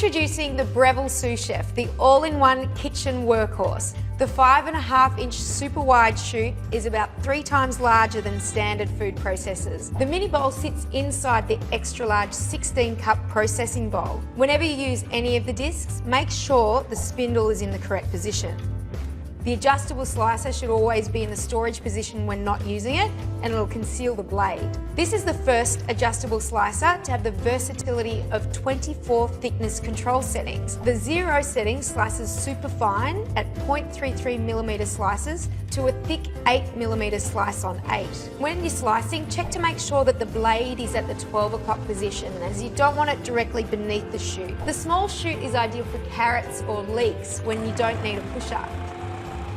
Introducing the Breville Sous Chef, the all-in-one kitchen workhorse. The 5.5-inch super wide chute is about 3 times larger than standard food processors. The mini bowl sits inside the extra large 16-cup processing bowl. Whenever you use any of the discs, make sure the spindle is in the correct position. The adjustable slicer should always be in the storage position when not using it, and it'll conceal the blade. This is the first adjustable slicer to have the versatility of 24 thickness control settings. The 0 setting slices super fine at 0.33mm slices to a thick 8mm slice on 8. When you're slicing, check to make sure that the blade is at the 12 o'clock position, as you don't want it directly beneath the chute. The small chute is ideal for carrots or leeks when you don't need a pusher.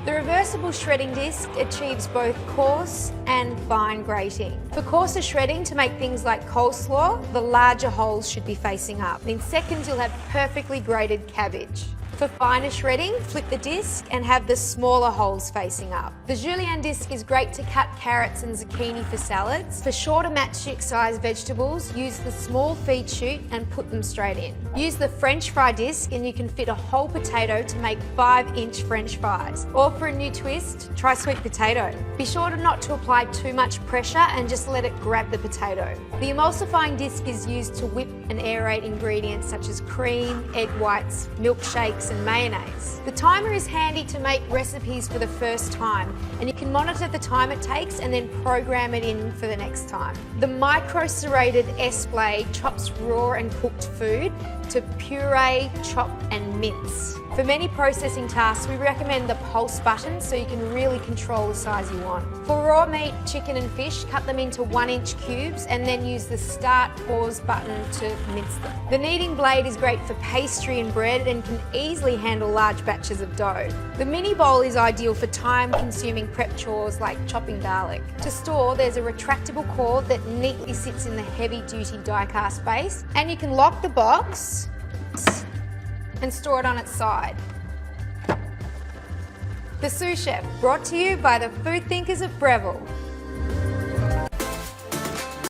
The reversible shredding disc achieves both coarse and fine grating. For coarser shredding, to make things like coleslaw, the larger holes should be facing up. In seconds, you'll have perfectly grated cabbage. For finer shredding, flip the disc and have the smaller holes facing up. The julienne disc is great to cut carrots and zucchini for salads. For shorter matchstick sized vegetables, use the small feed chute and put them straight in. Use the French fry disc and you can fit a whole potato to make 5-inch French fries. Or for a new twist, try sweet potato. Be sure not to apply too much pressure and just let it grab the potato. The emulsifying disc is used to whip and aerate ingredients such as cream, egg whites, milkshakes, and mayonnaise. The timer is handy to make recipes for the first time, and you can monitor the time it takes and then program it in for the next time. The micro-serrated S-blade chops raw and cooked food to puree, chop and mince. For many processing tasks, we recommend the pulse button so you can really control the size you want. For raw meat, chicken and fish, cut them into 1-inch cubes and then use the start pause button to mince them. The kneading blade is great for pastry and bread and can easily handle large batches of dough. The mini bowl is ideal for time-consuming prep chores like chopping garlic. To store, there's a retractable cord that neatly sits in the heavy-duty die-cast base, and you can lock the box and store it on its side. The Sous Chef, brought to you by the food thinkers of Breville.